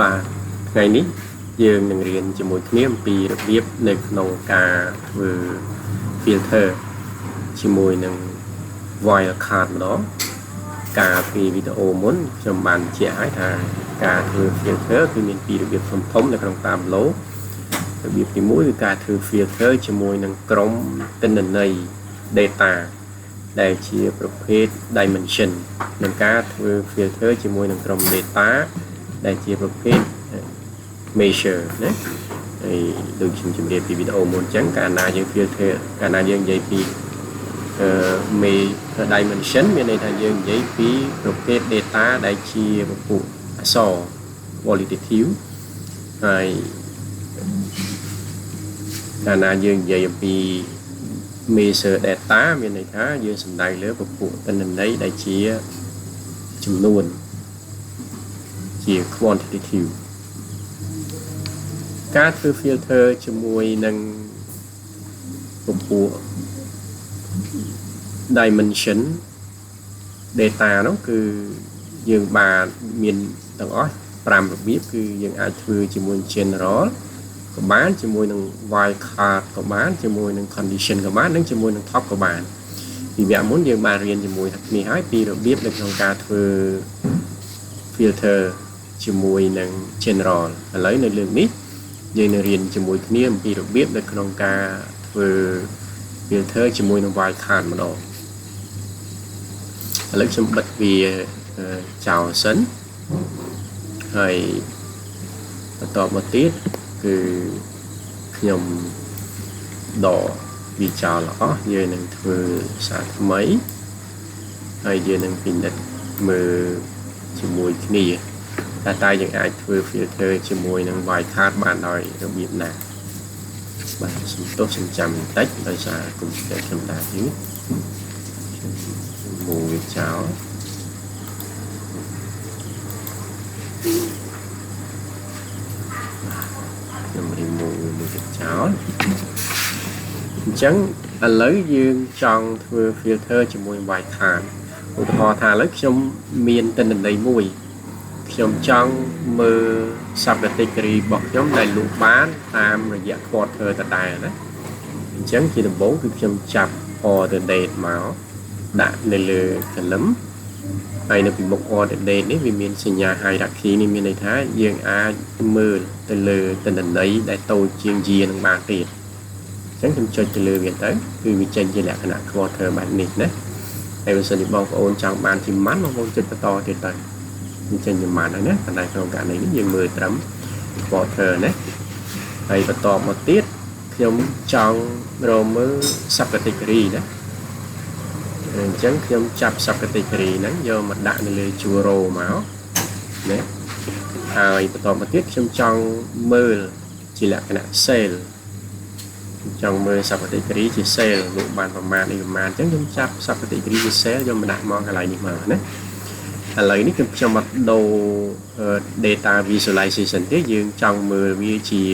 បាទថ្ងៃនេះយើងនឹងរៀនជាមួយគ្នាអំពីរបៀបនៅក្នុងការធ្វើ filter ជាមួយនឹង wildcard ម្ដងការពីវីដេអូមុនខ្ញុំបានបញ្ជាក់ឲ្យថាការធ្វើ filter គឺមានពីររបៀបធំៗនៅក្នុងតាមឡូរបៀបទី1គឺការធ្វើ filter ជាមួយនឹងក្រុមទិន្នន័យ data ដែលជាប្រភេទ dimension និងការធ្វើ filter ជាមួយនឹងក្រុម data ដែលជាប្រភេទ measure ណាហើយដូចខ្ញុំជម្រាបពីវីដេអូមុនអញ្ចឹងកាលណាយើង filter កាលណាយើងនិយាយពីdimension មានន័យថាយើងនិយាយពីប្រភេទ data ដែលជាពពុះអក្សរ qualitative ហើយកាលណាយើងនិយាយអំពី measure data មានន័យថាយើងសំដៅលើពពុះទិន្នន័យដែលជាចំនួនជា quantitative ការធ្វើ filter ជាមួយនឹងពពុះ dimension data នោះគឺយើងបានមានទាំងអស់5របៀបគឺយើងអាចធ្វើជាមួយ general ក៏បានជាមួយនឹង wildcard ក៏បានជាមួយនឹង condition ក៏បាននិងជាមួយនឹង top ក៏បានពីវគ្គមុនយើងបានរៀនជាមួយគ្នាហើយពីរបៀបនៅក្នុងការធ្វើ filter ជាមួយនឹង general ឥឡូវនៅលើកនេះយើងនឹងរៀនជាមួយគ្នាអំពីរបៀបនៅក្នុងការធ្វើ filter ជាមួយនឹង wildcard ម្ដងឥឡូវខ្ញុំបិទវាចោលសិនហើយបន្តមកទៀតគឺខ្ញុំដកវាចោលអស់យើងនឹងធ្វើសារថ្មីហើយយើងនឹងពិនិត្យមើលជាមួយគ្នាតែយើងអាចធ្វើ filter ជាមួយនឹង wildcard បានដោយរបៀបណាបាទសំទោសសំចាំបន្តិចដោយសារកុំព្យូទ័រខ្ញុំដើរយឺតមួយវាចោលខ្ញុំរីមួយវាចោលអញ្ចឹងឥឡូវយើងចង់ធ្វើ filter ជាមួយ wildcard ឧទាហរណ៍ថាឥឡូវខ្ញុំមានទិន្នន័យមួយខ្ញុំចង់មើល subcategory របស់ខ្ញុំដែលលក់បានតាមរយៈ quarter ដដែលណាអញ្ចឹងជាដំបូងគឺខ្ញុំចាប់ order date មកដាក់នៅលើ column ហើយនៅពីមុខ order date នេះវាមានសញ្ញា hierarchy នេះមានន័យថាយើងអាចមើលទៅលើទិន្នន័យដែលតូចជាង year នឹងបានទៀតអញ្ចឹងខ្ញុំចុចទៅលើវាទៅគឺវាចេញជាលក្ខណៈ quarter បែបនេះណាហើយបើសិនជាបងប្អូនចង់បានជាម៉ាន់បងប្អូនចុចបន្តទៀតទៅចេញជាម៉ាន់ហើយណាប៉ុន្តែក្នុងករណីនេះយើងមើលត្រឹម quarter ណាហើយបន្តមកទៀតខ្ញុំចង់រកមើល subcategory ណាអញ្ចឹងខ្ញុំចាប់ subcategory ហ្នឹងយកមកដាក់នៅលើជួរ row មកណាហើយបន្តមកទៀតខ្ញុំចង់មើលជាលក្ខណៈ sale ចង់មើល subcategory ជា sale លក់បានប្រមាណនេះប្រមាណអញ្ចឹងខ្ញុំចាប់ subcategory ជា sale យកមកដាក់មកកន្លែងនេះមកណាឥឡូវនេះខ្ញុំអត់ដូរ data visualization ទេយើងចង់មើលវាជា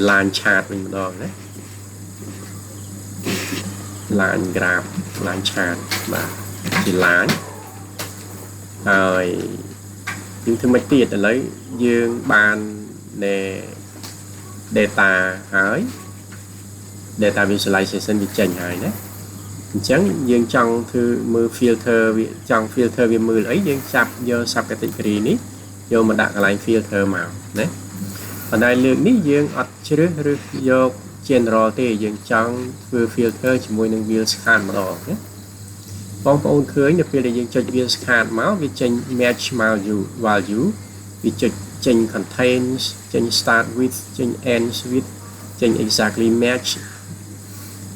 line chart វិញម្ដងណា line graph line chart បាទជា line ហើយយើងធ្វើមិនទៀតឥឡូវយើងបានdata ហើយ data visualization វាចេញហើយណាអញ្ចឹងយើងចង់ធ្វើមើល filter វាចង់ filter វាមើលអីយើងចាប់យក subcategory នេះយកមកដាក់កន្លែង filter មកណាប៉ុន្តែលើកនេះយើងអត់ជ្រើសរើសយក general ទេយើងចង់ធ្វើ filter ជាមួយនឹង wheel scan ម្ដងណាបងប្អូនឃើញនៅពេលដែលយើងចុច wheel scan មកវាចេញ match value វាចុចចេញ contains ចេញ start with ចេញ ends with ចេញ exactly match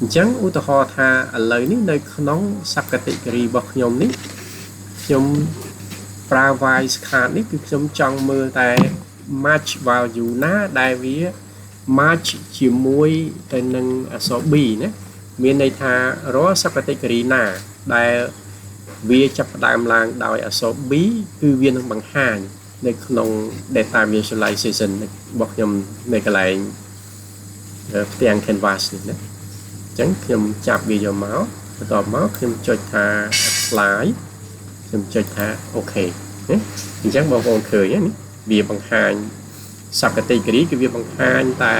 អញ្ចឹងឧទាហរណ៍ថាឥឡូវនេះនៅក្នុង subcategory របស់ខ្ញុំនេះខ្ញុំប្រើ wheel scan នេះគឺខ្ញុំចង់មើលតែ match value ណាដែលវា match ជាមួយទៅនឹងអក្សរ B ណាមានន័យថារាល់ subcategory ណាដែលវាចាប់ផ្ដើមឡើងដោយអក្សរ B គឺវានឹងបង្ហាញនៅក្នុង data visualization របស់ខ្ញុំនៅកន្លែងផ្ទាំង canvas នេះណាអញ្ចឹងខ្ញុំចាប់វាយកមកបន្ទាប់មកខ្ញុំចុចថា apply ខ ខ្ញុំចុចថាអូខេណាអញ្ចឹងបងប្អូនឃើញណាវាបង្ហាញ subcategory គឺវាបង្ហាញតែ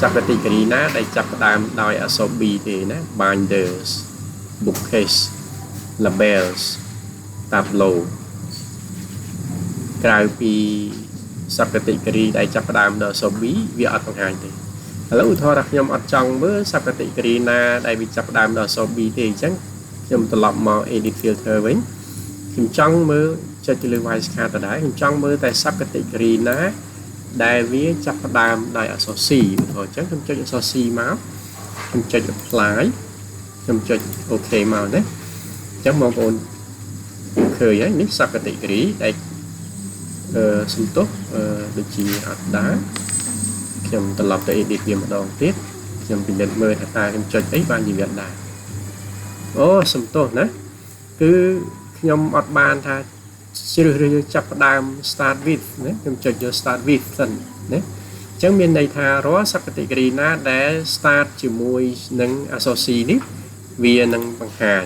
subcategory ណាដែលចាប់ផ្ដើមដោយអក្សរ B ទេណា binders bookcase labels tableau ក្រៅពី subcategory ដែលចាប់ផ្ដើមដោយអក្សរ B វាអត់បង្ហាញទេឥឡូវឧទាហរណ៍ថាខ្ញុំអត់ចង់មើល subcategory ណាដែលវាចាប់ផ្ដើមដោយអក្សរ B ទេអញ្ចឹងខ្ញុំត្រឡប់មក edit filter វិញខ្ញុំចង់មើលចុចទៅលើ wide card ដដែលខ្ញុំចង់មើលតែ subcategory ណាដែលវាចាប់ផ្ដើមដោយអក្សរ C ឧទាហរណ៍អញ្ចឹងខ្ញុំចុចអក្សរ C មកខ្ញុំចុច apply ខ្ញុំចុច OK មកណាអញ្ចឹងបងប្អូនឃើញហើយនេះ subcategory ដែលសំទោសដូចជាអត់ដែរខ្ញុំត្រឡប់ទៅ edit វាម្ដងទៀតខ្ញុំពិនិត្យមើលថាតើខ្ញុំចុចអីបានជាវាដែរអូសំទោសណាគឺខ្ញុំអត់បានថាជ្រើសរើសចាប់ផ្ដើម start with ណាខ្ញុំចុចយក start with សិនណាអញ្ចឹងមានន័យថារាល់ subcategory ណាដែល start ជាមួយនឹងអក្សរ C នេះវានឹងបង្ហាញ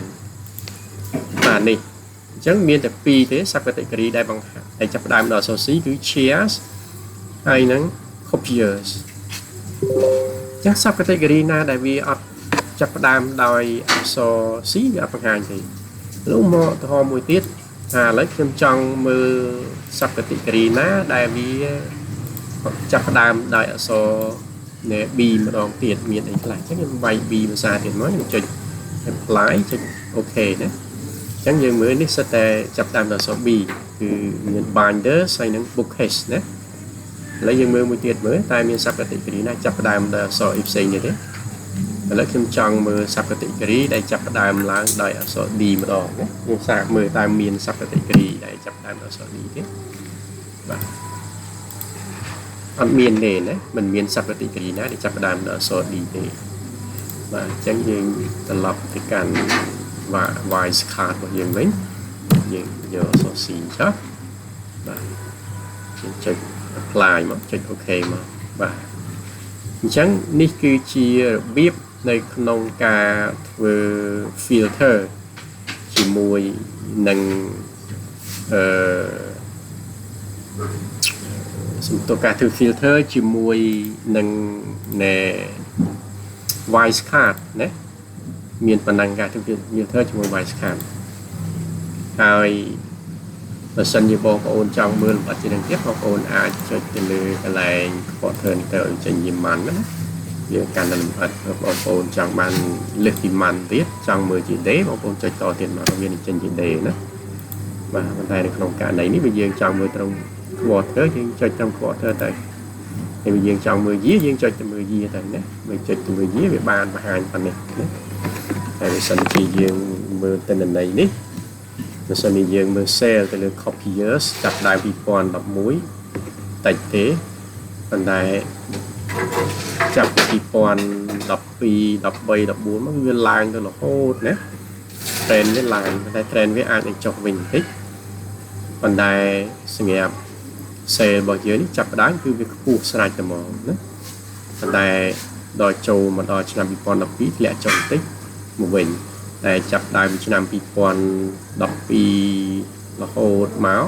បាទនេះអញ្ចឹងមានតែ2ទេ subcategory ដែលបង្ហាញដែលចាប់ផ្ដើមដោយអក្សរ C គឺ chairs ហើយនឹង copiers អញ្ចឹង subcategory ណាដែលវាអត់ចាប់ផ្ដើមដោយអក្សរ C វាអត់បង្ហាញទេលោកមកឧទាហរណ៍មួយទៀតថាឥឡូវខ្ញុំចង់មើល subcategory ណាដែលវាចាប់ផ្ដើមដោយអក្សរ B ម្ដងទៀតមានអីខ្លះអញ្ចឹងខ្ញុំវាយ B ភាសាទៀតមកខ្ញុំចុច apply ចុច OK ណាអញ្ចឹងយើងមើលនេះសិតតែចាប់ផ្ដើមដោយអក្សរ B គឺមាន binders ហើយនឹង bookcase ណាឥឡូវយើងមើលមួយទៀតមើលតែមាន subcategory ណាចាប់ផ្ដើមដោយអក្សរ ផ្សេងទៀតទេឥឡូវខ្ញុំចង់មើល subcategory ដែលចាប់ផ្ដើមឡើងដោយអក្សរ D ម្ដងណាខ្ញុំសាកមើលតើមាន subcategory ដែលចាប់ផ្ដើមដោយអក្សរ D ទេបាទអត់មានទេណាមិនមាន subcategory ណាដែលចាប់ផ្ដើមដោយអក្សរ D ទេបាទអញ្ចឹងយើងត្រឡប់ទៅកាន់ wide card របស់យើងវិញយើងយកអក្សរ C ចុះបាទយើងចុច apply មកចុច OK មកបាទអញ្ចឹងនេះគឺជារបៀបនៅក្នុងការធ្វើ filter ជាមួយនឹងសំទោសការធ្វើ filter ជាមួយនឹង wide card ណាមានប៉ុណ្ណឹងការធ្វើ filter ជាមួយ wide card ហើយបើសិនជាបងប្អូនចង់មើលលម្អិតជាងទៀតបងប្អូនអាចចុចទៅលើកន្លែង quarter នេះទៅឲ្យចេញជាម៉ាន់ណាយើងកាន់តែលម្អិតបងប្អូនចង់បានលើសពីម៉ាន់ទៀតចង់មើលជា day បងប្អូនចុចតទៀតមកវានឹងចេញជា day ណាបាទប៉ុន្តែនៅក្នុងករណីនេះបើយើងចង់មើលត្រង់ quarter យើងចុចត្រង់ quarter ទៅហើយបើយើងចង់មើល year យើងចុចទៅមើល year ទៅណាបើចុចទៅមើល year វាបានបង្ហាញប៉ុណ្ណេះណាហើយបើសិនជាយើងមើលទិន្នន័យនេះបើសិនជាយើងមើល sale ទៅលើ copiers ចាប់ដើម2011តិចទេប៉ុន្តែចាប់ពី2012 13 14មកវាឡើងទៅរហូតណា trend វាឡើងប៉ុន្តែ trend វាអាចនឹងចុះវិញបន្តិចប៉ុន្តែសម្រាប់ sale របស់យើងនេះចាប់ដើមគឺវាខ្ពស់ស្រេចតែហ្មងណាប៉ុន្តែដល់ចូលមកដល់ឆ្នាំ2012ធ្លាក់ចុះបន្តិចមកវិញតែចាប់ដើមឆ្នាំ2012រហូតមក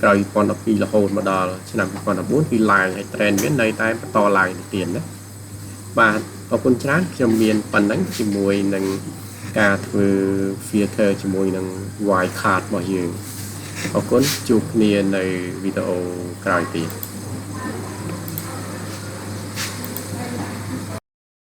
ក្រោយ2012រហូតមកដល់ឆ្នាំ2014គឺឡើងហើយ trend វានៅតែបន្តឡើងទៅទៀតណាបាទអរគុណច្រើនខ្ញុំមានប៉ុណ្ណឹងជាមួយនឹងការធ្វើ filter ជាមួយនឹង wide card របស់យើងអរគុណជួបគ្នានៅវីដេអូក្រោយទៀត